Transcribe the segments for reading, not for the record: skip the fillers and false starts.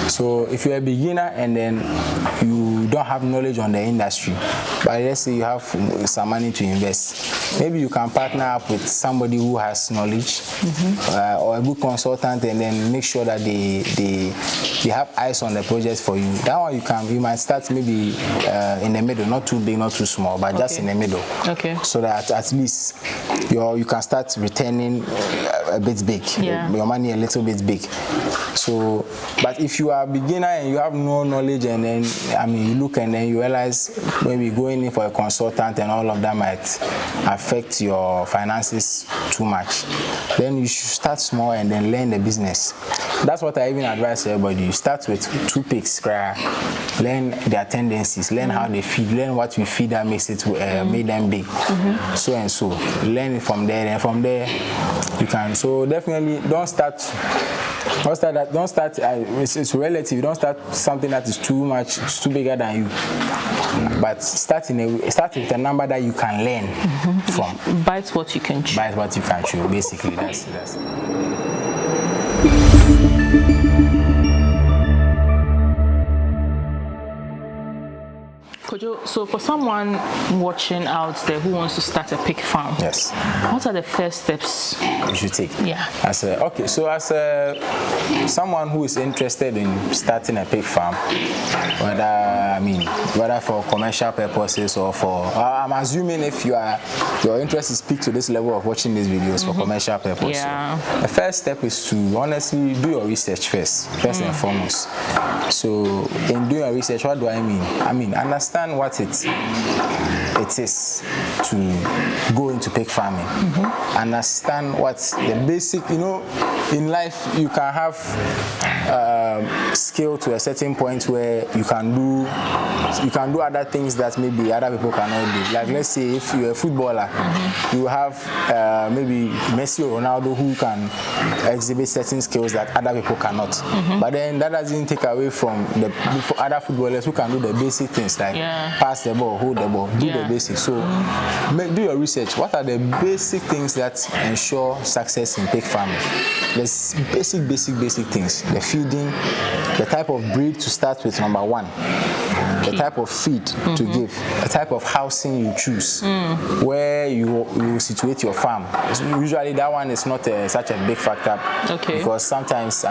So if you're a beginner and then you don't have knowledge on the industry, but let's say you have some money to invest, maybe you can partner up with somebody who has knowledge or a good consultant, and then make sure that they have eyes on the project for you. That one you might start maybe in the middle, not too big, not too small, but just in the middle. Okay. So that at least you can start returning a bit big, your money a little bit big. So, but if you are a beginner and you have no knowledge, and then you look and then you realize maybe going in for a consultant and all of that might affect your finances too much, then you should start small and then learn the business. That's what I even advise everybody. You start with 2 pigs, learn their tendencies, learn how they feed, learn what you feed that makes it make them big, so and so. Learn it from there, and from there you can. So definitely don't start. It's relative. Don't start something that is too much, it's too bigger than you. But start with a number that you can learn from. Bite what you can chew. Bite what you can chew. Basically, that's. Kojo, so for someone watching out there who wants to start a pig farm, yes, what are the first steps you should take? Yeah. As someone who is interested in starting a pig farm, whether for commercial purposes or for, I'm assuming if your interest is peaked to this level of watching these videos for commercial purposes. Yeah. So the first step is to honestly do your research first and foremost. So in doing your research, what do I mean? Understand what it is to go into pig farming. Understand what's the basic, in life you can have skill to a certain point where you can do other things that maybe other people cannot do. Like let's say if you're a footballer, you have maybe Messi or Ronaldo who can exhibit certain skills that other people cannot. But then that doesn't take away from the other footballers who can do the basic things like pass the ball, hold the ball, do the basics. So do your research. What are the basic things that ensure success in pig farming? There's basic things. The feeding, the type of breed to start with, number one. The type of feed to give, the type of housing you choose, where you situate your farm. Usually that one is not such a big factor, because sometimes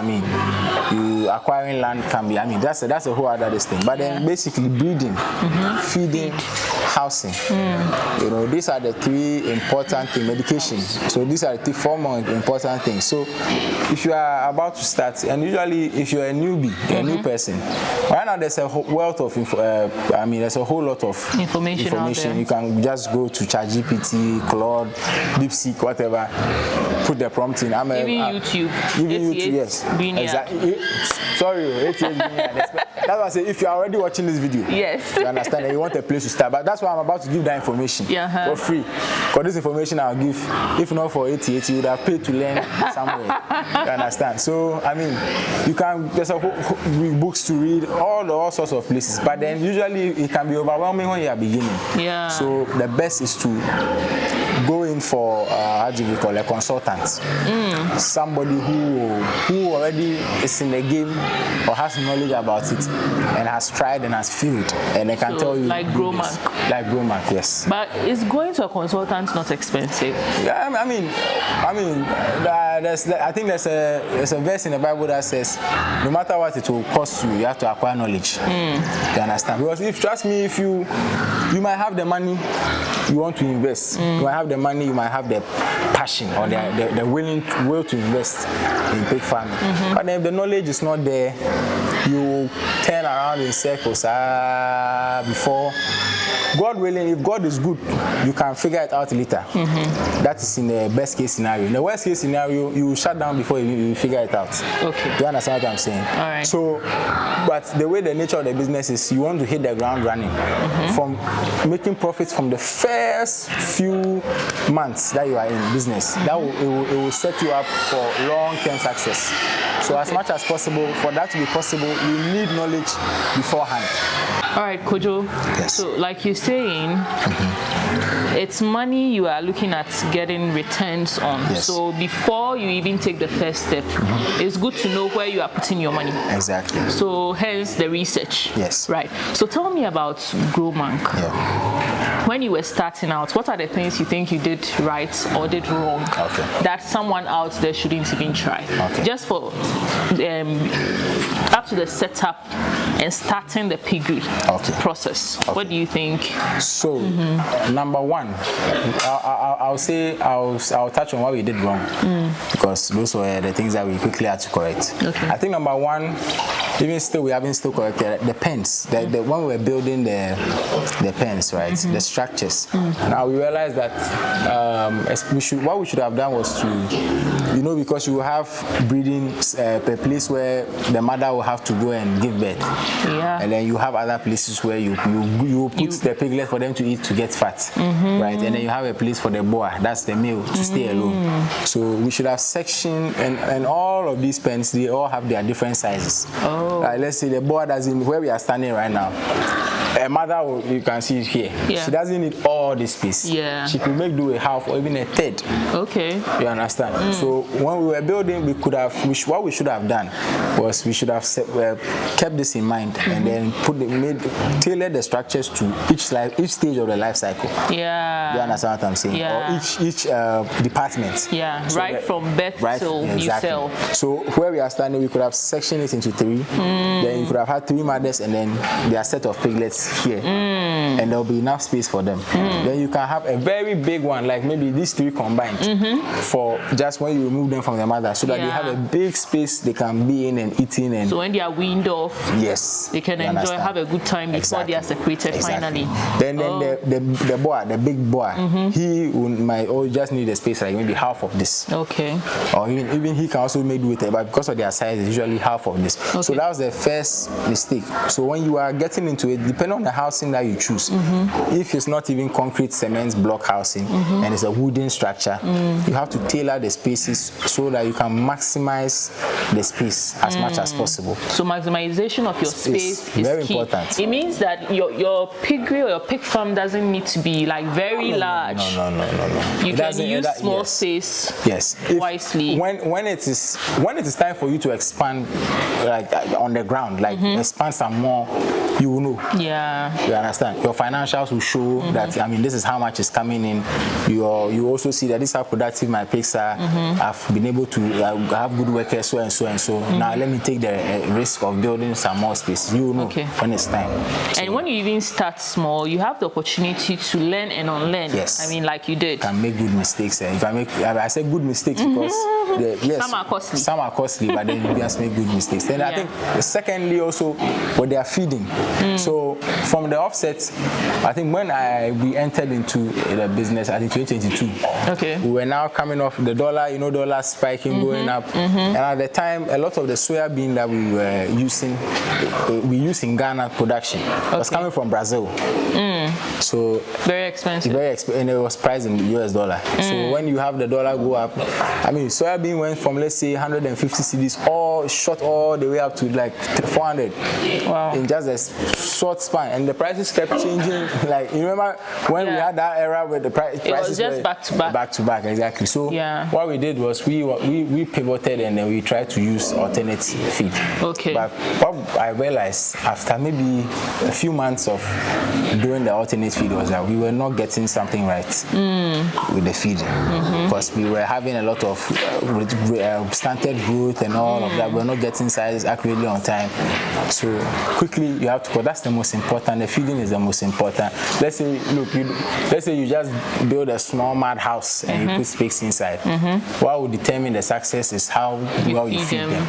you acquiring land can be, that's a whole other thing. But then basically breeding, feeding, housing, these are the 3 important things. Medication. So these are the 4 more important things. So if you are about to start, and usually if you're a newbie, a new person, right now there's a wealth of there's a whole lot of information. You can just go to ChatGPT, Claude, DeepSeek, whatever, put the prompt in. Even YouTube. Even YouTube, yes. Exactly. Sorry, 8 years. That's why I say if you're already watching this video, yes, you understand that you want a place to start. But that's why I'm about to give that information for free. Because this information I'll give, if not for 88, you would have paid to learn somewhere. You understand? So you can. There's a whole books to read, all sorts of places. But then usually it can be overwhelming when you are beginning. Yeah. So the best is to go in for a consultant, somebody who already is in the game or has knowledge about it and has tried and has failed, and they can tell you. Like Growmank. Like Growmank, yes. But is going to a consultant not expensive? Yeah, I think there's a verse in the Bible that says, no matter what it will cost you, you have to acquire knowledge. You understand? Because trust me, if you might have the money you want to invest, you might have the money, you might have the passion or the will to invest in pig farming. But then if the knowledge is not there, you turn around in circles before. God willing, if God is good, you can figure it out later. That is in the best case scenario. In the worst case scenario, you will shut down before you figure it out. Okay. Do you understand what I'm saying? All right. So, but the way the nature of the business is, you want to hit the ground running. From making profits from the first few months that you are in business. It will set you up for long-term success. So as much as possible, for that to be possible, you need knowledge beforehand. All right, Kojo. Yes. So like you're saying, it's money you are looking at getting returns on. Yes. So before you even take the first step, it's good to know where you are putting your money. Exactly. So hence the research. Yes. Right. So tell me about Growmank. Yeah. When you were starting out, what are the things you think you did right or did wrong that someone out there shouldn't even try? Just for up to the setup and starting the piggery process. What do you think? So, number one, I'll say I'll touch on what we did wrong because those were the things that we quickly had to correct. I think number one, even still we haven't still corrected the pens. When we were building the pens, right, the structures. Now we realized that what we should have done was to, because you have breeding a place where the mother will have to go and give birth, and then you have other places where you put the piglet for them to eat to get fat, right, and then you have a place for the boar, that's the male, to stay alone. So we should have sectioned, and all of these pens, they all have their different sizes. Let's say the boar doesn't, where we are standing right now, a mother, you can see it here. She doesn't need all this space. She could make do a half or even a third. You understand? So when we were building, we could have, what we should have done was we should have kept this in mind and then tailored the structures to each stage of the life cycle. You understand what I'm saying? Or each department. So right from birth till you sell. So where we are standing, we could have sectioned it into 3. Then you could have had 3 mothers and then their set of piglets here, and there'll be enough space for them. Then you can have a very big one, like maybe these 3 combined, for just when you remove them from the mother, so that they have a big space they can be in and eating. And so when they are weaned off, they can enjoy, have a good time before they are separated finally. Then the boar, the big boar, he might just need a space like maybe half of this. Or even he can also make do with it, but because of their size, it's usually half of this. So that was the first mistake. So when you are getting into it, depending on the housing that you choose, if it's not even concrete cement block housing and it's a wooden structure, you have to tailor the spaces so that you can maximize the space as much as possible. So maximization of your space is very key. important. It means that your piggery or your pig farm doesn't need to be like very large. No. You can use small space wisely. When it is time for you to expand, like on the ground, like expand some more, you will know. You understand? Your financials will show that, this is how much is coming in. You also see that this is how productive my pigs are. I've been able to have good workers, so and so and so. Now let me take the risk of building some more space. You will know when it's time. And when you even start small, you have the opportunity to learn and unlearn. Like you did. You can make good mistakes. If I say good mistakes because some are costly, but then you just make good mistakes. Then I think secondly also with their feeding. So from the offset, I think when we entered into the business, I think 2022, we were now coming off the dollar, dollar spiking, going up. And at the time, a lot of the soya bean that we were using, we use in Ghana production, was coming from Brazil. So very expensive. And it was priced in US dollar. So when you have the dollar go up, soya bean went from, let's say, 150 cedis shot all the way up to like 400 in just a short span, and the prices kept changing. Like, you remember when we had that era where the prices was just were back to back, exactly. So what we did was we pivoted and then we tried to use alternate feed. But what I realized after maybe a few months of doing the alternate feed was that we were not getting something right with the feeding, because we were having a lot of stunted growth and all of that. We're not getting sizes accurately on time. So quickly you have to, because that's the most important. The feeding is the most important. Let's say you just build a small mud house and you put pigs inside. What will determine the success is how well you feed them.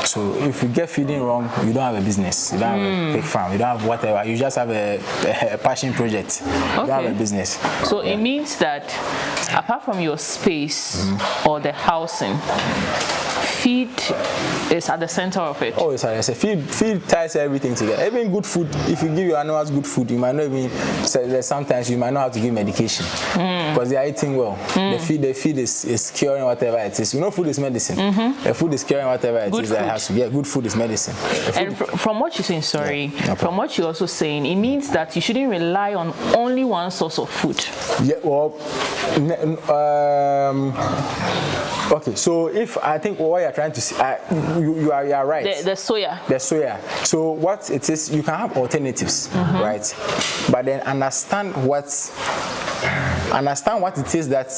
So if you get feeding wrong, you don't have a business. You don't have a pig farm. You don't have whatever. You just have a passion project. You don't have a business. So it means that apart from your space or the housing, feed is at the center of it. Oh, it's a feed ties everything together. Even good food, if you give your animals good food, you might not even, sometimes you might not have to give medication because they are eating well. The feed is curing whatever it is. You know, food is medicine. The food is curing whatever it is that has to get. Good food is medicine. And from what you're saying, from what you're also saying, it means that you shouldn't rely on only one source of food. Yeah, well, okay, so if I think what you're trying to say, you are right. The soya. The soya. So what it is, you can have alternatives, right? But then understand what it is that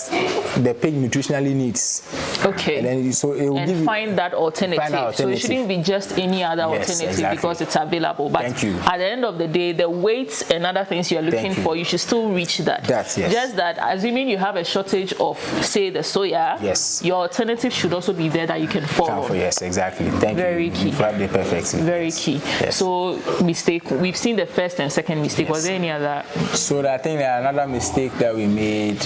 the pig nutritionally needs. Okay. And then so it will give find that alternative. So it shouldn't be just any other alternative because it's available. But at the end of the day, the weights and other things you're looking for, you should still reach that. Just that, assuming you have a shortage of, say, the soya, your alternative should also be there that you can follow. Yes, exactly. Thank you. Very key. Very key. Yes. So mistake. We've seen the first and second mistake. Was there any other? So I think another mistake that we made.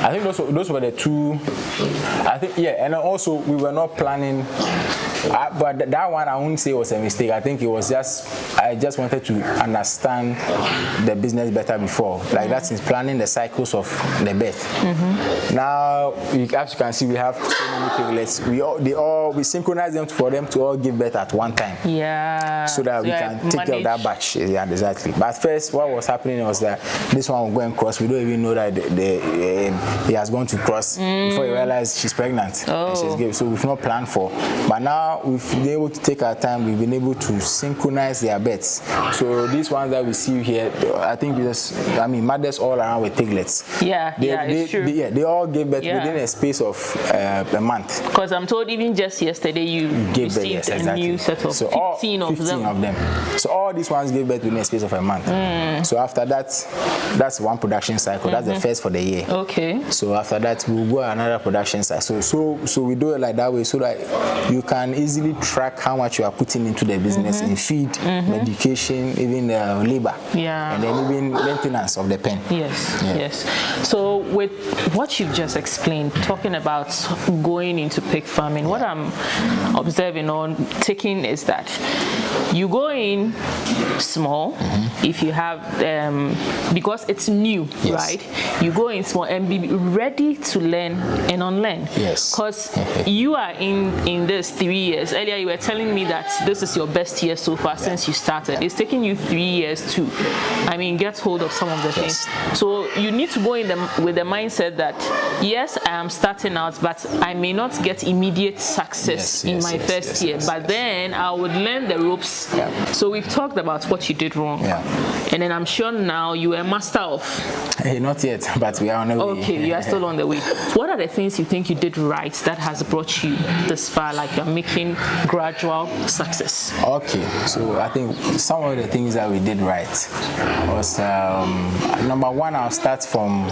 I think those were the two. I think and also we were not planning. But that one I wouldn't say was a mistake. I think it was I just wanted to understand the business better before. Like that's in planning the cycles of the birth. Now, as you can see, we have so many piglets. We synchronize them for them to all give birth at one time. Yeah. So that we can take care of that batch. Yeah, exactly. But first, what was happening was that this one will go and cross. We don't even know that he has gone to cross before he realized she's pregnant. And so we've not planned for. But now we've been able to take our time. We've been able to synchronize their births. So these ones that we see here, I think mothers all around with piglets. It's true. They all gave birth within a space of a month. Because I'm told even just yesterday you gave birth, a new set of 15 of them. So all these ones gave birth within a space of a month. So after that, that's one production cycle. That's the first for the year. Okay. So after that, we'll go another production cycle. So we do it like that way so that you can easily track how much you are putting into the business in feed, medication, even labor, and then even maintenance of the pen. Yes. So with what you've just explained, talking about going into pig farming, what I'm observing or taking is that you go in small if you have because it's new, right? You go in small and be ready to learn and unlearn. Because you are in this 3 years. Earlier you were telling me that this is your best year so far since you started. It's taking you 3 years to get hold of some of the things. So you need to go in with the mindset that yes, I am starting out, but I may not get immediate success in my first year, but then I would learn the ropes. So we've talked about what you did wrong, and then I'm sure now you are a master of. Not yet, but we are on the way. Okay, you are still on the way. What are the things you think you did right that has brought you this far, like you're making gradual success? Okay, so I think some of the things that we did right was number one, I'll start from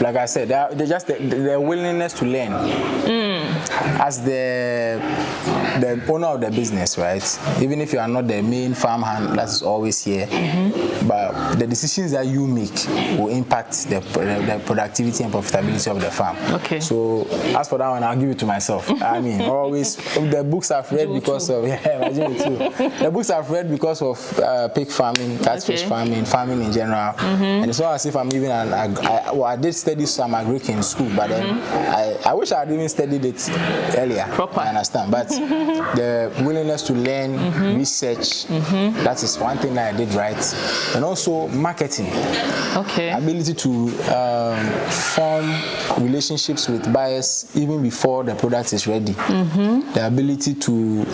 like I said, just the willingness to learn. As the owner of the business, right? Even if you are not the main farm hand that is always here, but the decisions that you make will impact the productivity and profitability of the farm. Okay. So as for that one, I'll give it to myself. Always the books I've read because of the books I've read because of pig farming, catfish farming in general, and it's not as if I'm even I did study some agric in school, but then I wish I had even studied it earlier. Proper. I understand, but the willingness to learn, research, that is one thing that I did right, and also marketing. Okay. Ability to form relationships with buyers even before the product is ready. The ability to,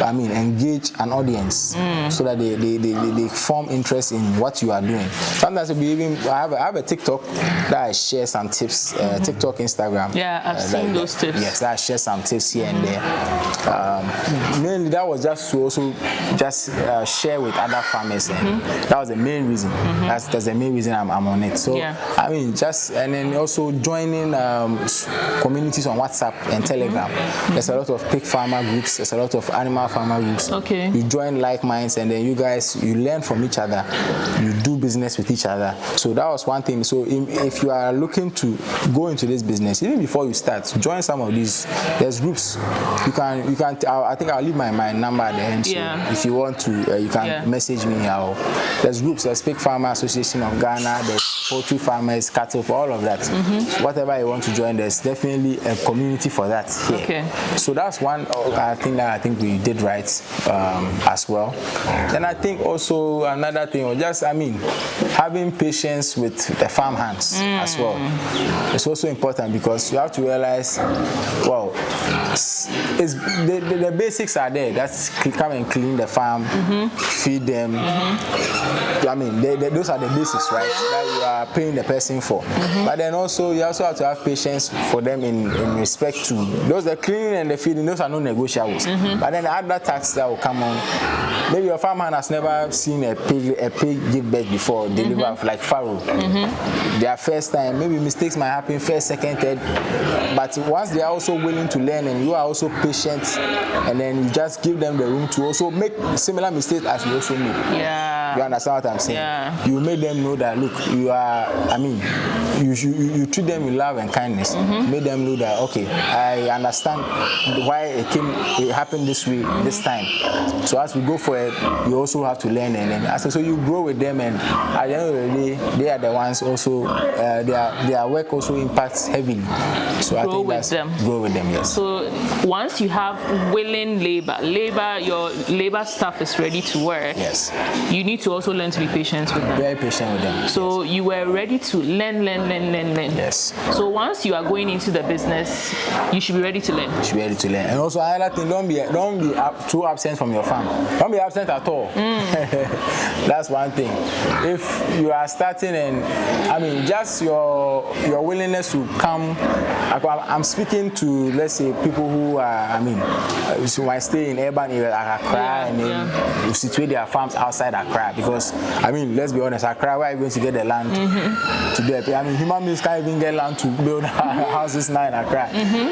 engage an audience so that they form interest in what you are doing. Sometimes I have a TikTok that I share some tips. TikTok, Instagram. Yeah, I've seen those tips. Yes, that I share some tips here and there. Mainly that was just to also just share with other farmers, and that was the main reason. That's the main reason I'm on it. So I mean, just and then also joining communities on WhatsApp and Telegram. There's a lot of pig farmer groups. There's a lot of animal farmer groups. Okay. You join like minds, and then you learn from each other. You do business with each other. So that was one thing. So if you are looking to go into this business, even before you start, join some of these. There's groups. You can. I think I'll leave my number at the end. So if you want to, you can message me. There's groups. There's Pig Farmer Association of Ghana. There's poultry farmers, cattle, for all of that. So whatever you want to join, there's definitely a community for that here. Okay. So that's one thing that I think we did right as well. Then I think also another thing was just, having patience with the farm hands as well. It's also important because you have to realize, well, the basics are there. That's come and clean the farm, feed them. Those are the basics, right? That you are paying the person for. But then also you also have to have patience for them in respect to those, the cleaning and the feeding. Those are no negotiables. But then the other tax that will come on. Maybe your farm hand has never seen a pig give birth before, deliver like farrow. Their first time, maybe mistakes might happen first, second, third. But once they are also willing to learn and you are also patient, and then you just give them the room to also make similar mistakes as you also make. Yeah. You understand what I'm saying? Yeah. You make them know that, look, you are, you treat them with love and kindness. Make them know that, okay, I understand why it happened this way, this time. So as we go for it, you also have to learn, and then so you grow with them, and at the end of the day, they are the ones also, their work also impacts heavily. So I think that's grow with them, yes. So once you have willing labor, your labor staff is ready to work. Yes. You need to also learn to be patient with them. Very patient with them. So you were ready to learn. Yes. So once you are going into the business, you should be ready to learn. You should be ready to learn. And also another thing, don't be too absent from your farm. Don't be absent at all. That's one thing. If you are starting, and just your willingness to come. I'm speaking to, let's say, people who are, so might stay in urban areas like Accra, and then you situate their farms outside Accra, because let's be honest, Accra, where are you going to get the land to do it? Human beings can't even get land to build houses now in Accra.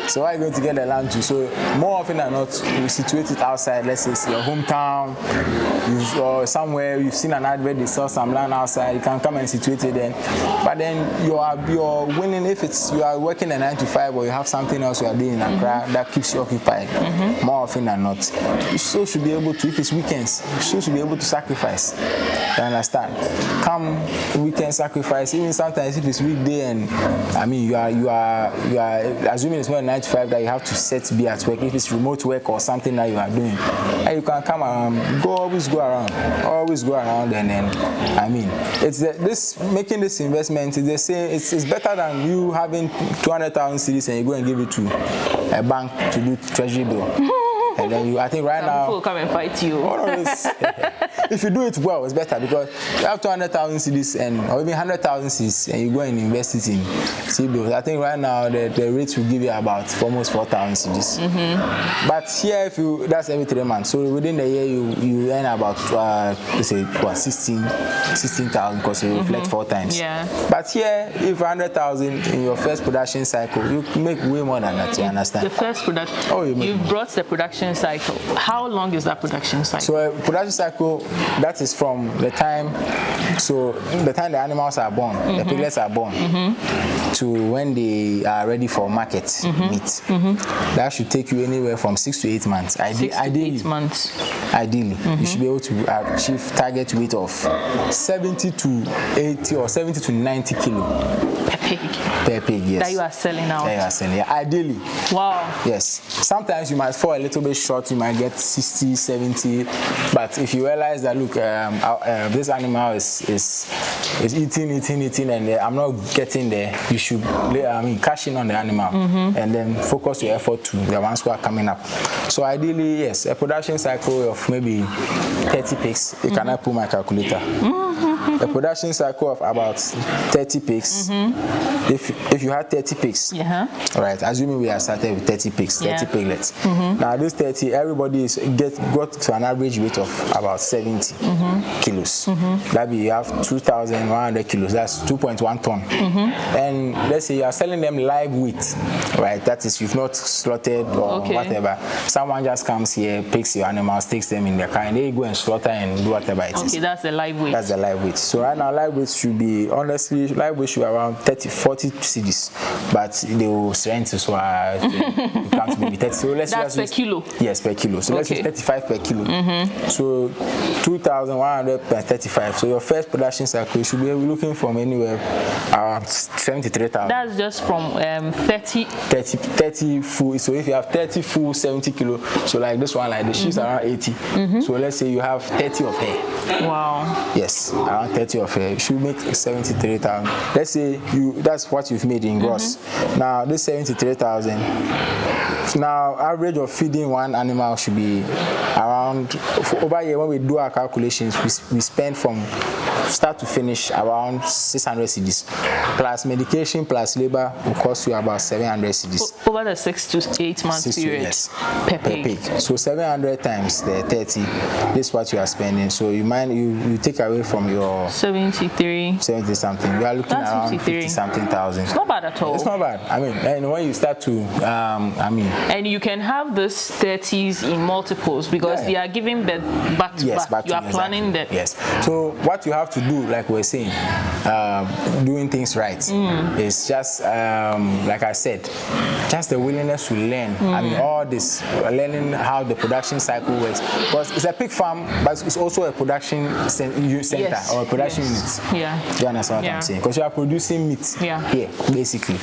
So where are you going to get the land to? So more often than not, you situate it outside, let's say it's your hometown, or somewhere you've seen an advert, they sell some land outside, you can come and situate it then. But then you're winning if you are working a 9 to 5, or you have something else you are doing in Accra that keeps you occupied. More often than not, you still should be able to, if it's weekends, you still should be able to sacrifice. You understand? Come weekend sacrifice, even sometimes if it's weekday, and you are assuming it's not a 9 to 5 that you have to set to be at work. If it's remote work or something that you are doing, and you can come always go around, and then it's making this investment. They say it's better than you having 200,000 cedis and you go and give it to a bank to do treasury bill. And then I think right now, people will come and fight you. If you do it well, it's better, because you have 200,000 cedis or even 100,000 cedis, and you go and invest it in T-bills. I think right now the rates will give you about almost 4,000 cedis. But here, that's every 3 months. So within the year, you earn about 16,000, because you reflect 4 times. Yeah. But here, if 100,000 in your first production cycle, you make way more than that. You understand? The first production. You've brought the production cycle. How long is that production cycle? So a production cycle, that is from the time the animals are born, the piglets are born, to when they are ready for market meat. That should take you anywhere from 6 to 8 months. Ideally, 8 months. Ideally, you should be able to achieve target weight of 70 to 80 or 70 to 90 kilo. Per pig, yes. That you are selling out. That you are selling, yeah. Ideally. Wow. Yes. Sometimes you might fall a little bit short, you might get 60, 70. But if you realize that, look, this animal is eating, and I'm not getting there, you should cash in on the animal and then focus your effort to the ones who are coming up. So ideally, yes, a production cycle of maybe 30 pigs. You cannot pull my calculator. a production cycle of about 30 pigs. If you had 30 pigs, right? Assuming we are started with 30 pigs, 30 piglets. Now this 30, everybody got to an average weight of about 70 kilos. That means you have 2,100 kilos. That's 2.1 ton. And let's say you are selling them live weight, right? That is, you've not slaughtered or whatever. Someone just comes here, picks your animals, takes them in their car, and they go and slaughter and do whatever it is. Okay, that's the live weight. That's the live weight. So right now, live weight should be, honestly, live weight should be around 40 cedis, but they will strength so you can't maybe 30. So let's that's per kilo. Yes, per kilo. So let's use 35 per kilo. So 2,100 per 35. So your first production cycle, you should be looking from anywhere around 73,000. That's just from 30 full. So if you have 30 full 70 kilo, so like this one, like the sheep's around 80. So let's say you have 30 of hair. Wow. Yes, around 30 of hair. You should make 73,000. Let's say that's what you've made in gross. Now this 73,000. Now average of feeding one animal should be around, over here when we do our calculations, we spend from start to finish around 600 cedis. Plus medication plus labor will cost you about 700 cedis. Over the 6 to 8 months period. Yes, per pig. So 700 times the 30, this is what you are spending. So you take away from your 70 something. You are looking around 50 something thousand. It's not bad at all. It's not bad. I mean, and when you start to and you can have this 30s in multiples because they are giving back to back. You are planning that. Yes. So what you have to do, like we're saying, doing things right, is just like I said, just the willingness to learn. I mean, all this learning how the production cycle works, because it's a pig farm, but it's also a production center or a production unit. Yeah. You understand what I'm saying? Because you are producing meat here, basically.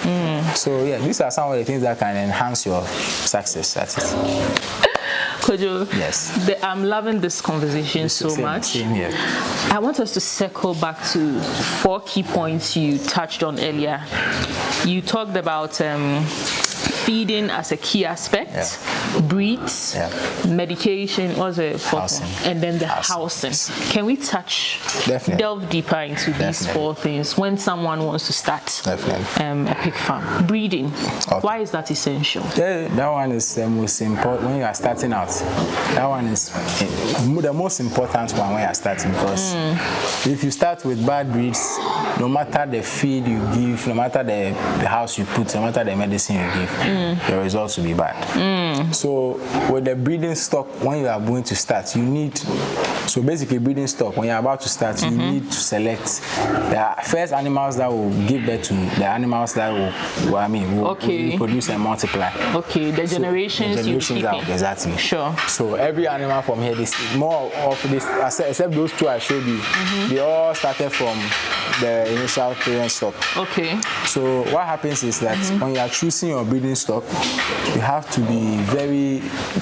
So yeah, these are some of the things that can enhance your success. That's it. Kojo, yes. I'm loving this conversation so much. Same here. I want us to circle back to 4 key points you touched on earlier. You talked about feeding as a key aspect, breeds, medication, housing. And then the housing. Can we delve deeper into these 4 things when someone wants to start a pig farm? Breeding, why is that essential? That one is the most important when you are starting out. That one is the most important one when you are starting, because if you start with bad breeds, no matter the feed you give, no matter the house you put, no matter the medicine you give, the results will be bad. So with the breeding stock, when you are going to start, you need, so basically breeding stock, when you are about to start, you need to select the first animals that will give birth to the animals that will reproduce and multiply. Okay, the generations you keep out, exactly. Sure. So every animal from here, more of this, except those 2 I showed you, they all started from the initial parent stock. Okay. So what happens is that when you are choosing your breeding stock, you have to be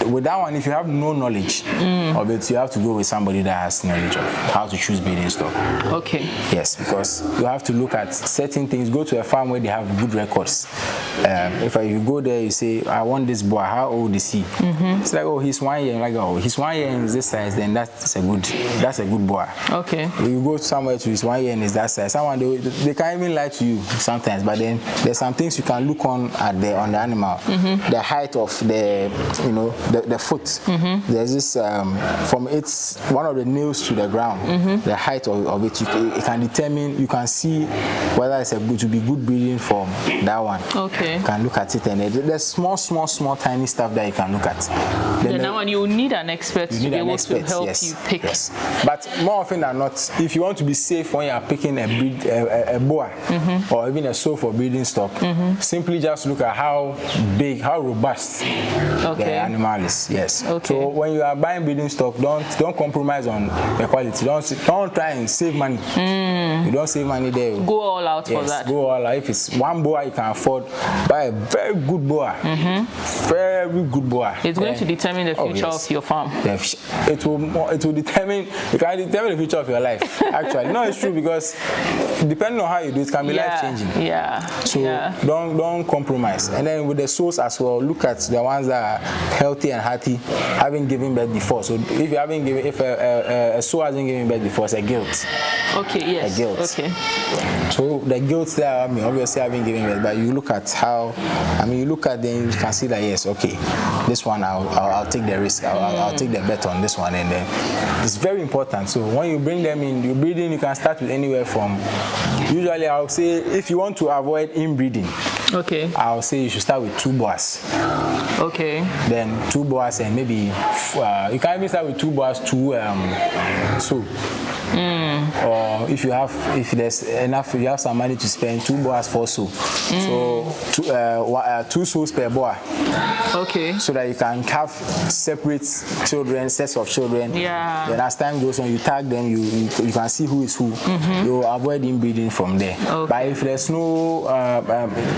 with that one, if you have no knowledge of it, you have to go with somebody that has knowledge of how to choose breeding stock. Okay. Yes, because you have to look at certain things. Go to a farm where they have good records. If you go there, you say, I want this boy, how old is he? It's like, oh, he's 1 year. Like, oh, he's 1 year and is this size, then that's a good boy. Okay. If you go somewhere to his 1 year and is that size, someone they can even lie to you sometimes, but then there's some things you can look on the animal. The height of the foot. There's this from one of the nails to the ground, the height of it, it can determine, you can see whether it's to be good breeding from that one. Okay. You can look at it, and there's small tiny stuff that you can look at. Then that one you need an expert to be able to help you pick. Yes. But more often than not, if you want to be safe when you are picking a boa or even a sow for breeding stock, simply just look at how big, how robust the animal is. Yes. Okay. So when you are buying breeding stock, don't compromise on the quality. Don't try and save money. You don't save money there. Go all out for that. Go all out. If it's one boa you can afford, buy a very good boa. Very good boa. It's going to determine the future of your farm. It will determine. It can determine the future of your life. Actually, no, it's true, because depending on how you do it, can be life changing. Yeah. So don't compromise. And then with the sows as well, look at the ones that are healthy and hearty, having given birth before. So if you haven't given, if a sow hasn't given birth before, it's a gilt. Okay, yes. A gilt. Okay. So the gilts there, I mean, obviously I haven't given birth, but you look at how, I mean, you look at them, you can see that yes, okay, this one I'll take the risk, I'll take the bet on this one, and then it's very important. So when you bring them in, you breed in, you can start with anywhere from. Usually, I'll say if you want to avoid inbreeding, okay, I'll say you should start with 2 boas. Okay. Then 2 boas, and maybe you can even start with 2 boas, 2 so. Or if there's enough, you have some money to spend, 2 boas, 4 so. So 2 sows per boa. Okay. So that you can have separate children, sets of children. Yeah. Then as time goes on, you tag them, you can see who is who. You avoid inbreeding from there. Okay. But if there's no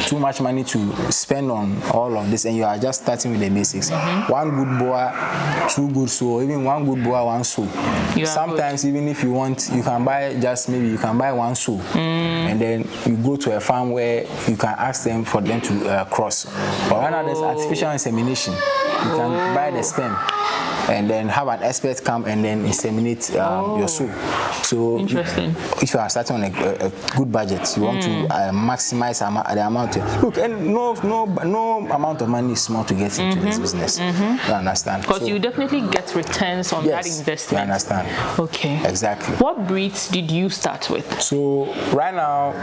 too much money to spend on all of this, and you are just starting with the basics, 1 good boa, 2 good sow, even 1 good boa, 1 sow. Sometimes even if you want, you can buy you can buy 1 sow, and then you go to a farm where you can ask them for them to cross. But right now there's artificial insemination. You can buy the sperm and then have an expert come and then inseminate your sow. So interesting. If you are starting on a good budget, you want to maximize the amount. Look, and no amount of money is small to get into this business. You understand? Because you definitely get returns on that investment. You understand? Okay. Exactly. What breeds did you start with? So right now,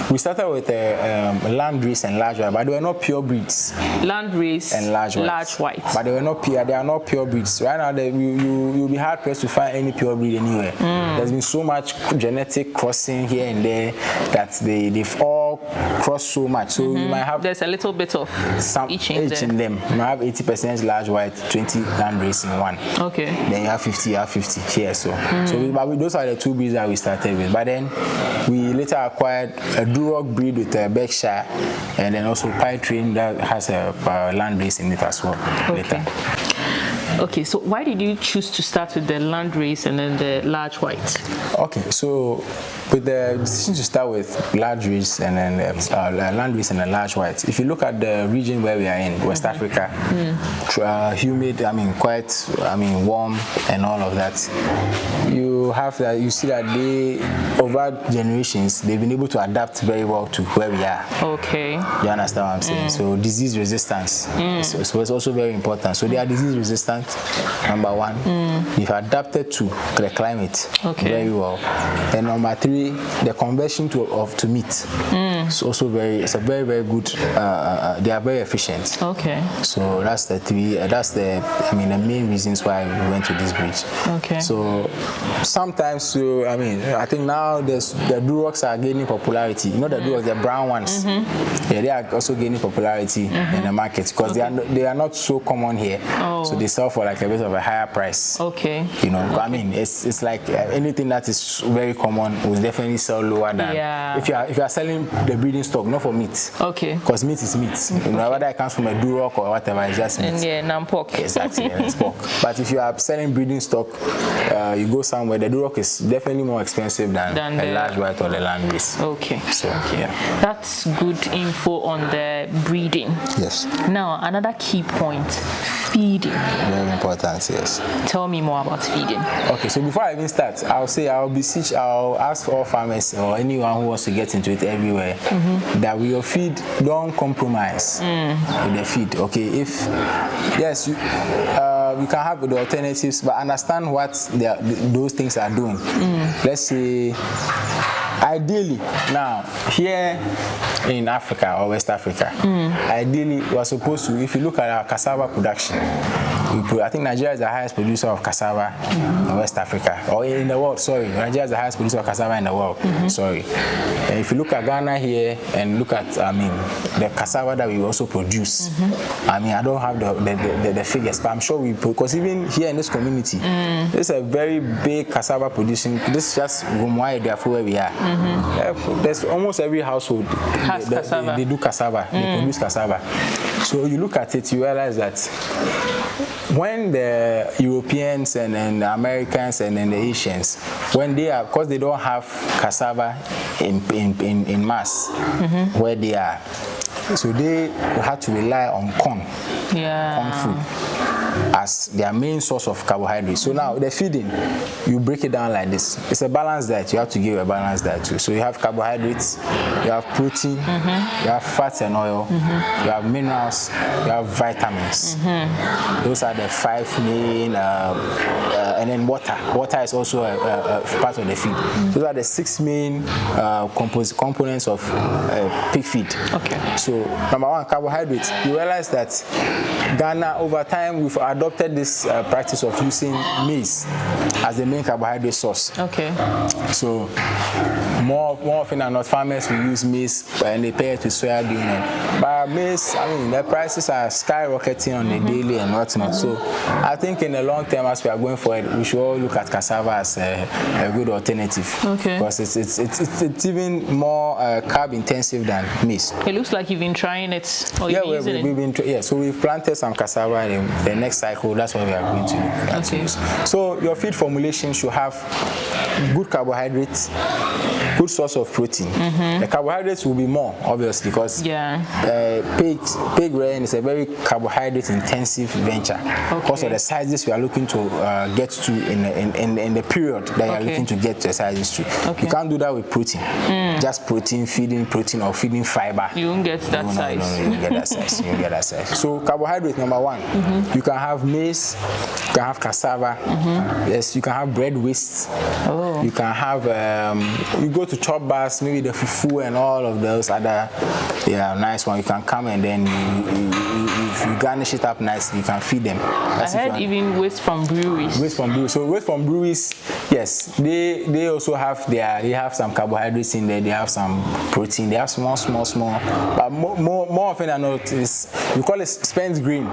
we started with land race and large white, but they were not pure breeds. Land race and large white. But they were not pure. They are not pure breeds. Right now, you'll be hard pressed to find any pure breed anywhere. There's been so much genetic crossing here and there that they've all crossed so much. So you might have there's a little bit of each in them. You might have 80% large white, 20 land race in one. Okay. Then you have 50 here. So those are the 2 breeds that we started with. But then we later acquired a Duroc breed with a Berkshire, and then also Pie Train that has a land race in it as well. Later. Okay, so why did you choose to start with the land race and then the large white? Okay, so with the decision to start with large race and then land race and the large white, if you look at the region where we are in, West Africa, humid, quite warm and all of that, you see that over generations, they've been able to adapt very well to where we are. Okay. You understand what I'm saying? So disease resistance so it's also very important. So they are disease resistant, number 1. You've adapted to the climate very well. And number 3, the conversion to meat. It's also it's a very, very good, they are very efficient. Okay. So that's the 3, the main reasons why we went to this breed. Okay. So sometimes, I think now the Durocs are gaining popularity. You know the Durocs, the brown ones. Yeah, they are also gaining popularity in the market because they are not so common here. So they sell for like a bit of a higher price. Okay. It's like anything that is very common will definitely sell lower than if you are selling the breeding stock, not for meat. Okay. Because meat is meat. Whether it comes from a Duroc or whatever, it's just meat. And pork. Exactly, it's pork. But if you are selling breeding stock, you go somewhere, the Duroc is definitely more expensive than a large white or the land race. Okay. So that's good info on the breeding. Yes. Now another key point, feeding. Very important, yes. Tell me more about feeding. Okay, so before I even start, I'll ask all farmers or anyone who wants to get into it everywhere that with your feed, don't compromise with the feed. Okay, you can have the alternatives, but understand what those things are doing. Let's say, ideally, now here in Africa or West Africa, ideally we are supposed to, if you look at our cassava production, I think Nigeria is the highest producer of cassava in West Africa, or in the world, sorry. Nigeria is the highest producer of cassava in the world, sorry. And if you look at Ghana here and look at, the cassava that we also produce, I don't have the figures, but I'm sure because even here in this community, there's a very big cassava producing, this is just therefore where we are. There's almost every household has cassava. They do cassava, they produce cassava. So you look at it, you realize that when the Europeans and the Americans and then the Asians, when they are, because they don't have cassava in mass where they are, so they had to rely on corn food. as their main source of carbohydrates. So now the feeding, you break it down like this. It's a balanced diet. You have to give a balanced diet too. So you have carbohydrates, you have protein, you have fats and oil, you have minerals, you have vitamins. Those are the 5 main, and then water. Water is also a part of the feed. Those are the 6 main components of pig feed. Okay. So number 1, carbohydrates. You realize that Ghana, over time, we've adopted this practice of using maize as the main carbohydrate source. Okay. So more often than not, farmers will use maize and they pair it with soybean. But maize, I mean, the prices are skyrocketing on the daily and whatnot. So I think in the long term, as we are going forward, we should all look at cassava as a good alternative. Okay. Because it's even more carb intensive than maize. It looks like you've been trying it. Or Yeah, we've been so we've planted some cassava, and the next cycle, that's what we are going to look at. Okay. So your feed formulation should have good carbohydrates, good source of protein. The carbohydrates will be more, obviously, because pig rearing is a very carbohydrate intensive venture. Because of the sizes we are looking to get to in the period that you are looking to get the sizes to. You can't do that with protein. Just feeding protein or feeding fiber. You won't get that size. No, you won't get that size. You won't get that size. So carbohydrate, number 1. You can have maize, you can have cassava, yes, you can have bread waste. You can have, you go to chop bars, maybe the fufu and all of those other, nice one. You can come and then you garnish it up nicely. You can feed them. I heard even waste from breweries. So waste from breweries, yes, they also have they have some carbohydrates in there. They have some protein. They have small. But more often than not, we call it spent grain.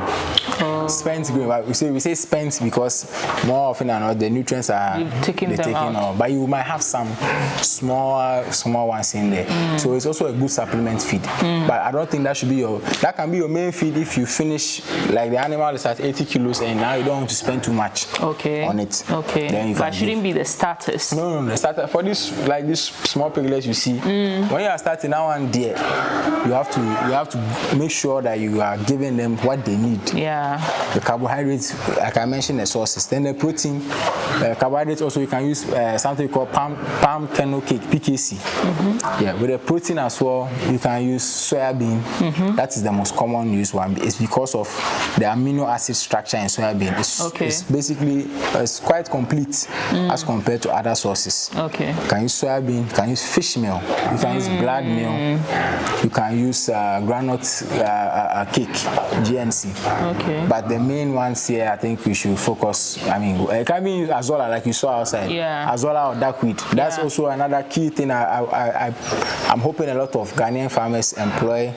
Spent grain. We say spent because more often than not the nutrients are taken out. But you might have some small ones in there. So it's also a good supplement feed. But I don't think that should be that can be your main feed if you finish, like the animal is at 80 kilos and now you don't want to spend too much on it. Okay. Then you but shouldn't be the starters. No, the starter for this, like this small piglets you see. When you are starting now and there, you have to make sure that you are giving them what they need. Yeah. The carbohydrates, like I mentioned, the sources. Then the protein, carbohydrates also you can use something called palm kernel cake, PKC. Yeah, with the protein as well, you can use soybean. That is the most common used one. It's because of the amino acid structure in soybean. It's basically it's quite complete as compared to other sources. Okay. You can use soybean, you can use fish meal, you can use blood meal, you can use granite cake, GNC. Okay. But the main ones here, I think we should focus. I mean, it can be azola like you saw outside. Yeah. Azola or duckweed. That's also another key thing. I'm hoping a lot of Ghanaian farmers employ.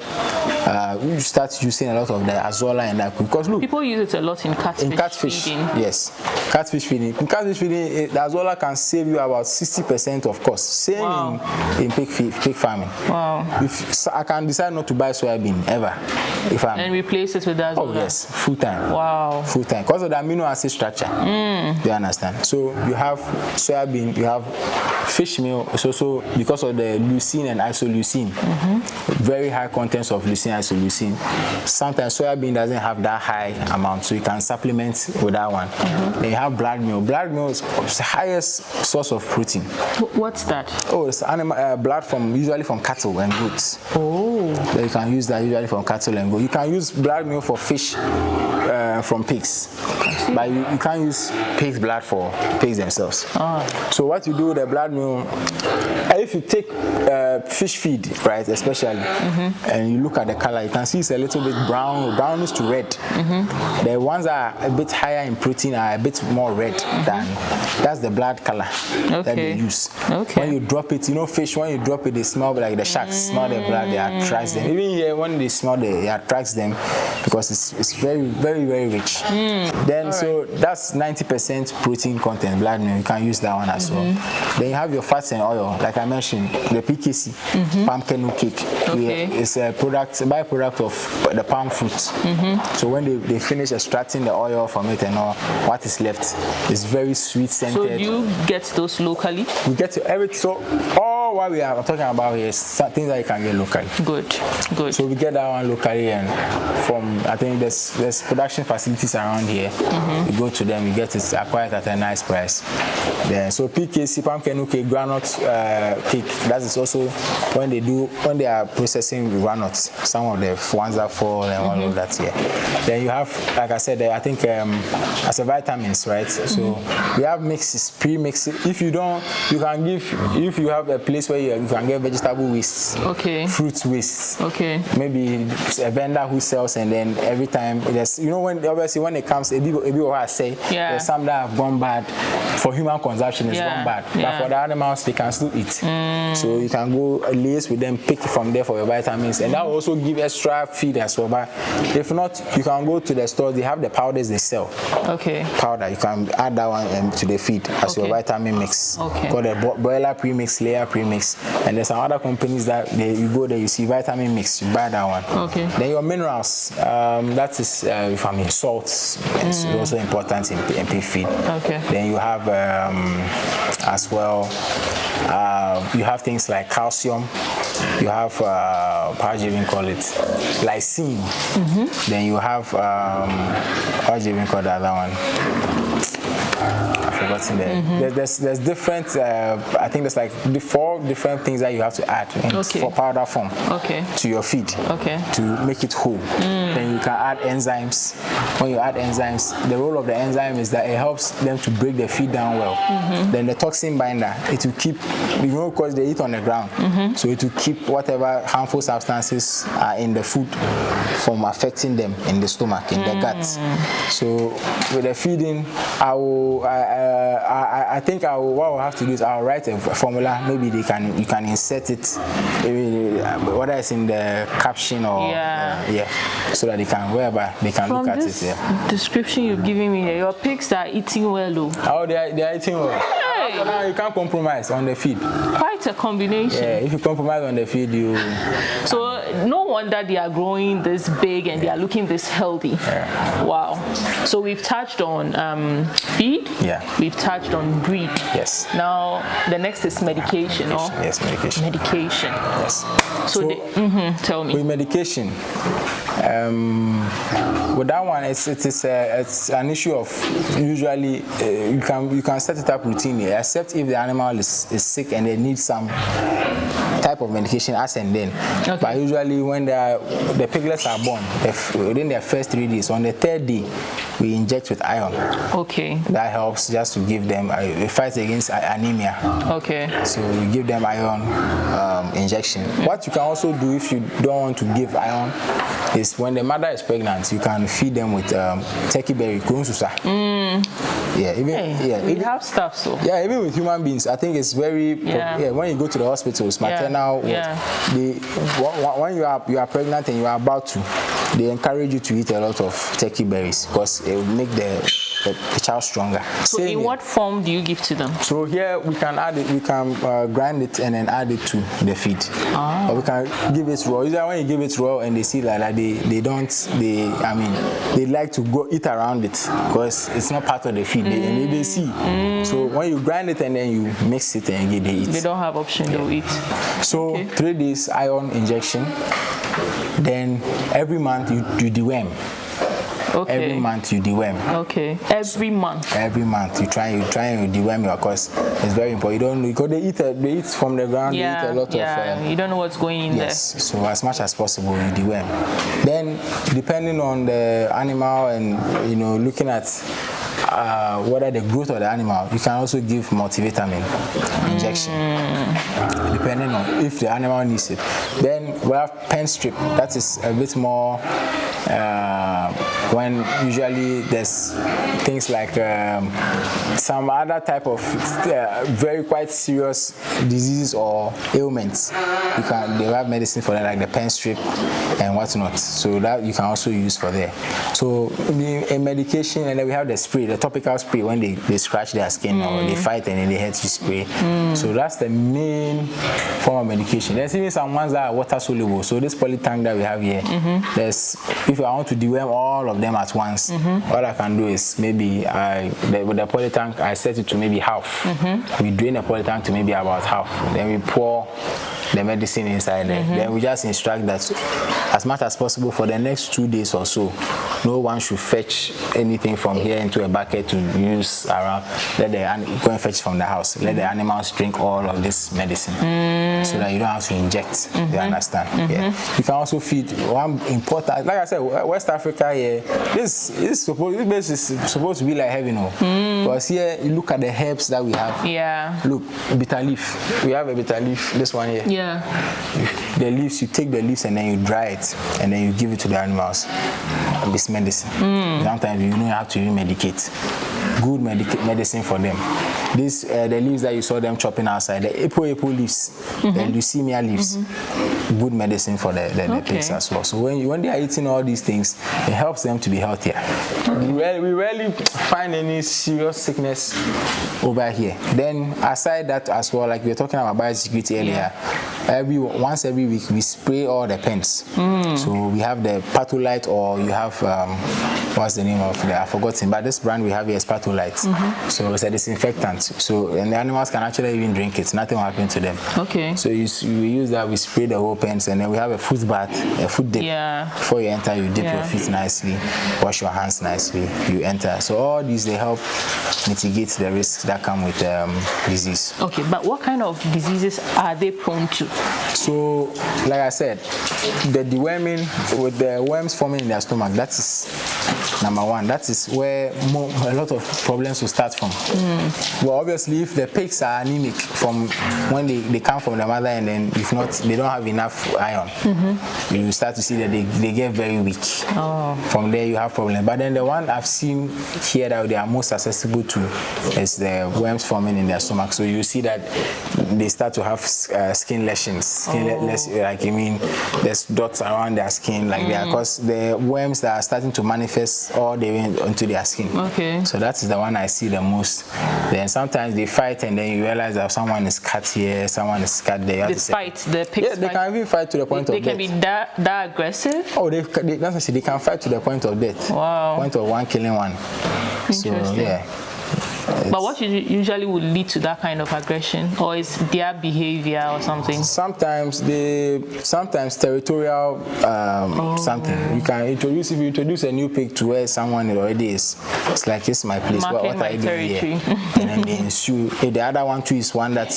We start using a lot of the azola and duckweed because look, people use it a lot in catfish feeding. Yes, catfish feeding. In catfish feeding, the azola can save you about 60% of cost. Same in pig farming. Wow. If I can decide not to buy soybean ever, and replace it with azola. Oh yes, full time. Wow. Full time because of the amino acid structure. You understand? So you have soybean, you have fish meal. It's also because of the leucine and isoleucine. Very high contents of leucine, isoleucine. Sometimes soybean doesn't have that high amount, so you can supplement with that one. Then you have blood meal. Blood meal is the highest source of protein. What's that? Oh, it's animal blood usually from cattle and goats. Oh. Then you can use that usually from cattle and goats. You can use blood meal for fish from pigs, but you can't use pig's blood for pigs themselves. So what you do with the blood meal, if you take fish feed, right, especially, and you look at the color, you can see it's a little bit brownish to red. The ones that are a bit higher in protein are a bit more red than that's the blood color that they use. When you drop it, fish, when you drop it, they smell like the sharks smell the blood, they attract them. Even here, when they smell it attracts them because it's very, very, very rich. Then so that's 90% protein, protein content, blood milk, you can use that one as well. Then you have your fats and oil, like I mentioned, the PKC, palm kernel cake. Okay. It's a byproduct of the palm fruit. So when they finish extracting the oil from it and all, what is left is very sweet scented. So do you get those locally? We get to all what we are talking about here is things that you can get locally. Good. So we get that one locally, and from, I think there's production facilities around here. You go to them, you get it acquired at a nice price. Then so PKC, palm kernel cake, granite cake. That is also when they are processing granite. Some of the ones that fall and all of that here. Then you have, like I said, I think as a vitamins, right? So we have mixes, pre-mixes. If you don't, you can give. If you have a place where you can get vegetable wastes, fruit wastes. Maybe a vendor who sells, and then every time there's, when it comes, I say there's some that have gone bad for human consumption, it's gone bad, but for the animals they can still eat. So you can go liaise with them, pick from there for your vitamins, and that will also give extra feed as well. But if not, you can go to the store. They have the powders they sell. Powder, you can add that one to the feed as your vitamin mix. Got a broiler premix, layer premix, and there's some other companies that you go there, you see vitamin mix, you buy that one. Then your minerals, that is salts. It's also important in pig feed. Then you have as well, you have things like calcium. You have how do you even call it, lysine. Then you have how do you even call the other one? I've forgotten there's different, I think there's like 4 different things that you have to add for powder form to your feed to make it whole. Then you can add enzymes. When you add enzymes, the role of the enzyme is that it helps them to break the feed down well. Then the toxin binder, it will keep, because they eat on the ground, so it will keep whatever harmful substances are in the food from affecting them in the stomach, in the gut. So with the feeding, I think what I'll have to do is I'll write a formula. Maybe you can insert it, maybe whether it's in the caption or so that they can wherever they can look at it. From this description you've given me, your pigs are eating well, though. Oh, they are eating well. So now you can't compromise on the feed. Quite a combination. Yeah, if you compromise on the feed, you. So no wonder they are growing this big and they are looking this healthy. Wow. So we've touched on feed. We've touched on breed. Now the next is medication. Yes, medication. Medication. Yes. So tell me. With medication, with that one, it's an issue of usually you can set it up routinely, except if the animal is sick and they need some type of medication as and then. But usually when the piglets are born, within their first 3 days, on the 3rd day, we inject with iron. That helps just to give them, it fights against anemia. So we give them iron injection. What you can also do if you don't want to give iron is when the mother is pregnant, you can feed them with turkey berry, kunsusa. We have stuff so. Even with human beings, I think it's very when you go to the hospitals, maternal, when you are pregnant and you are about to, they encourage you to eat a lot of turkey berries because it will make the child stronger. So in what form do you give to them? So here we can add it, we can grind it and then add it to the feed. Or we can give it raw. Usually when you give it raw and they see that they like to go eat around it because it's not part of the feed. They see. So when you grind it and then you mix it and they eat. They don't have option, they'll eat. So 3 days iron injection. Then every month you deworm. Every month you deworm. Every month you try and deworm your, because it's very important. You don't, because they eat from the ground. They eat a lot of. You don't know what's going in there. So as much as possible you deworm. Then depending on the animal and looking at whether the growth of the animal, you can also give multivitamin injection depending on if the animal needs it. Then we have pen strip. That is a bit more when usually there's things like some other type of very quite serious diseases or ailments. They have medicine for that, like the pen strip and whatnot. So that you can also use for there. So a medication, and then we have the spray, the topical spray when they scratch their skin or they fight and then they hurt you spray. So that's the main form of medication. There's even some ones that are water soluble. So this poly tank that we have here, there's, if I want to deworm all of them at once, all I can do is maybe with the poly tank I set it to maybe half. We drain the poly tank to maybe about half. Then we pour the medicine inside there. Then we just instruct that as much as possible for the next 2 days or so, no one should fetch anything from here into a bucket to use around. Let the go and fetch from the house. Let the animals drink all of this medicine so that you don't have to inject. You understand? Yeah. You can also feed one important, like I said, West Africa here. This is supposed to be like heaven, because here you look at the herbs that we have. Yeah. Look, bitter leaf. We have a bitter leaf. This one here. Yeah. The leaves, you take the leaves and then you dry it and then you give it to the animals. This medicine. Sometimes you don't have to even medicate. Good medicine for them. This the leaves that you saw them chopping outside, the epo leaves, the leucemia leaves, good medicine for the pigs as well. So when they are eating all these things, it helps them to be healthier. We rarely find any serious sickness over here. Then aside that as well, like we were talking about biosecurity earlier, once every week we spray all the pens. So we have the Patholite, or you have what's the name of the, I've forgotten, but this brand we have here is Patholite. So it's a disinfectant. So and the animals can actually even drink it. Nothing will happen to them. Okay. So we use that. We spray the whole pens, and then we have a foot bath, a foot dip. Before you enter, you dip your feet nicely, wash your hands nicely. You enter. So all these, they help mitigate the risks that come with disease. Okay, but what kind of diseases are they prone to? So, like I said, the deworming with the worms forming in their stomach, that is number one. That is where a lot of problems will start from. Well, obviously, if the pigs are anemic from when they come from the mother, and then if not, they don't have enough iron, you start to see that they get very weak. From there, you have problems. But then the one I've seen here that they are most susceptible to is the worms forming in their stomach. So you see that they start to have skin lesions. Like you mean, there's dots around their skin, like they are, because the worms that are starting to manifest all the way into their skin. Okay. So that is the one I see the most. Then sometimes they fight, and then you realize that someone is cut here, someone is cut there. They fight, the pigs. Yeah, they can even fight to the point of death. They can be that aggressive? Oh, they can fight to the point of death. Wow. Point of one killing one. Interesting. So yeah. But what usually would lead to that kind of aggression, or is their behavior or something? Sometimes territorial something. You can introduce, if you introduce a new pig to where someone already is, it's like, it's my place. What are you doing here? And then they ensue. If the other one too is one that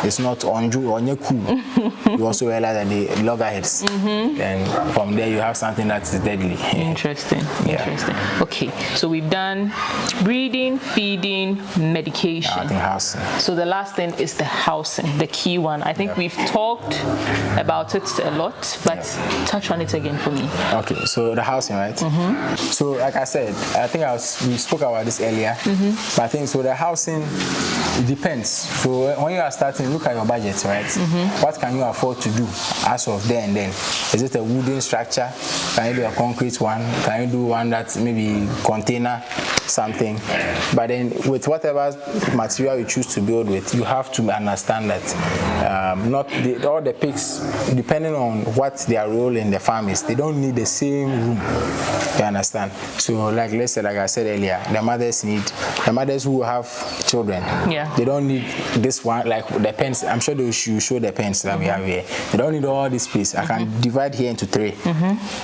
is not onju or nyeku, you also realize that they loggerheads. Then from there you have something that is deadly. Interesting. Okay, so we've done breeding, feeding, medication. I think housing. So the last thing is the housing, the key one. I think we've talked about it a lot, but touch on it again for me. Okay, so the housing, right? So like I said, I think we spoke about this earlier, but I think so the housing, it depends. So when you are starting, look at your budget, right? What can you afford to do as of there and then? Is it a wooden structure? Can you do a concrete one? Can you do one that's maybe container something? But then with whatever material you choose to build with, you have to understand that all the pigs, depending on what their role in the farm is, they don't need the same room. You understand? So like I said earlier, the mothers who have children, they don't need this one, like the pens. I'm sure they should show the pens that we have here. They don't need all this space. I can divide here into 3,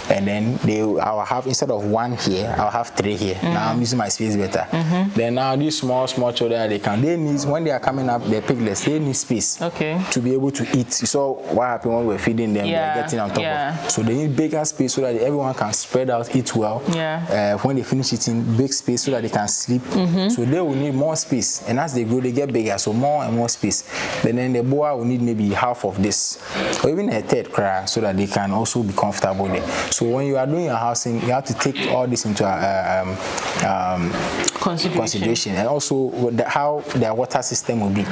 and then I'll have, instead of 1 here, I'll have 3 here. Now I'm using my space better. Then now these small children, they need, when they are coming up, they're piglets, they need space to be able to eat. You saw what happened when we were feeding them, they're getting on top of. So they need bigger space so that everyone can spread out, eat well. When they finish eating, big space so that they can sleep. So they will need more space, and as they grow, they get bigger, so more and more space. Then the boa will need maybe half of this, or even a third cry, so that they can also be comfortable there. So when you are doing your housing, you have to take all this into consideration, and also how their water system will be.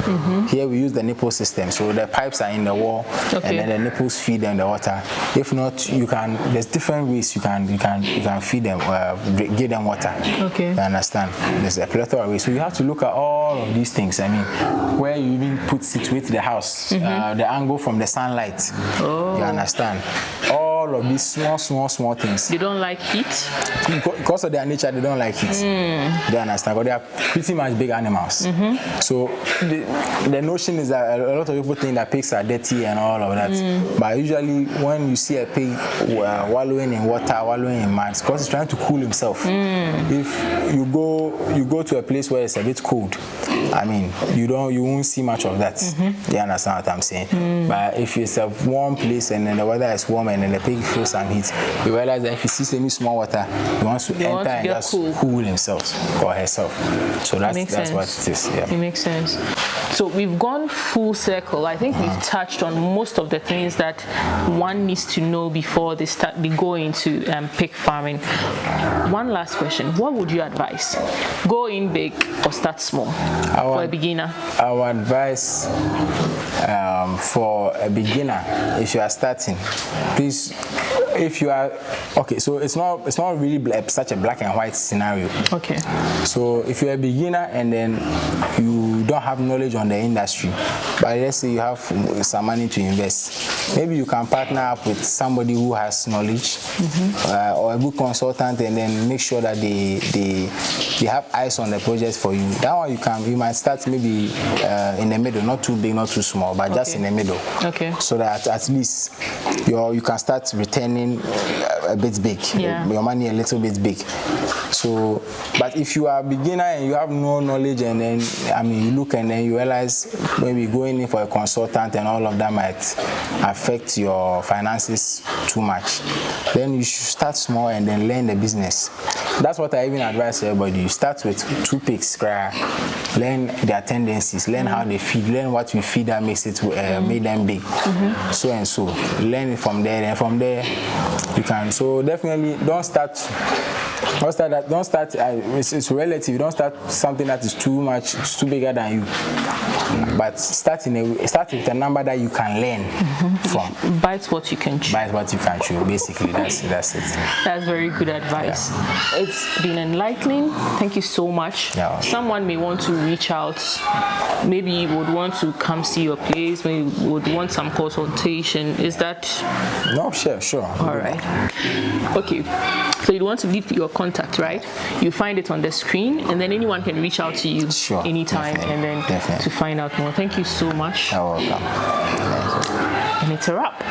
Here we use the nipple system, so the pipes are in the wall, and then the nipples feed them the water. If not, you can. There's different ways you can feed them, give them water. Okay. You understand? There's a plethora of ways. So you have to look at all of these things. I mean, where you even situate the house, the angle from the sunlight. You understand? All of these small things. They don't like heat? Because of their nature, they don't like heat. They understand? Because they are pretty much big animals. So the notion is that a lot of people think that pigs are dirty and all of that. But usually when you see a pig wallowing in water, wallowing in mud, because it's trying to cool himself. If you go to a place where it's a bit cold, I mean, you won't see much of that. You understand what I'm saying? But if it's a warm place and then the weather is warm and then the pig feels some heat, you realize that if he sees any small water, he wants to enter and just cool himself or herself. So that's what it is. Yeah. It makes sense. So we've gone full circle. I think we've touched on most of the things that one needs to know before they go into pig farming. One last question. What would you advise? Go in big or start small for a beginner? Our advice for a beginner, if you are starting, please, if you are okay, so it's not really such a black and white scenario. Okay. So if you're a beginner and then you don't have knowledge on the industry, but let's say you have some money to invest, maybe you can partner up with somebody who has knowledge or a good consultant, and then make sure that they have eyes on the project for you. That one you might start maybe in the middle, not too big, not too small, but just in the middle. Okay. So that at least you can start returning a bit big, your money a little bit big. So, but if you are a beginner and you have no knowledge, and then you look and then you realize maybe going in for a consultant and all of that might affect your finances too much, then you should start small and then learn the business. That's what I even advise everybody. You start with 2 pigs, learn their tendencies, learn how they feed, learn what you feed that makes it make them big, so and so. Learn it from there, and from there you can. So definitely don't start. It's relative. Don't start something that is too much, it's too bigger than you. But start with a number that you can learn from. Bite what you can chew. Bite what you can chew. Basically, that's it. That's very good advice. Yeah. It's been enlightening. Thank you so much. Yeah. Someone may want to reach out. Maybe would want to come see your place. Maybe would want some consultation. Is that? No, sure. All right. Okay. So you want to leave your contact, right? You find it on the screen, and then anyone can reach out to you anytime, and then to find out more. Thank you so much. You're welcome. And it's a wrap.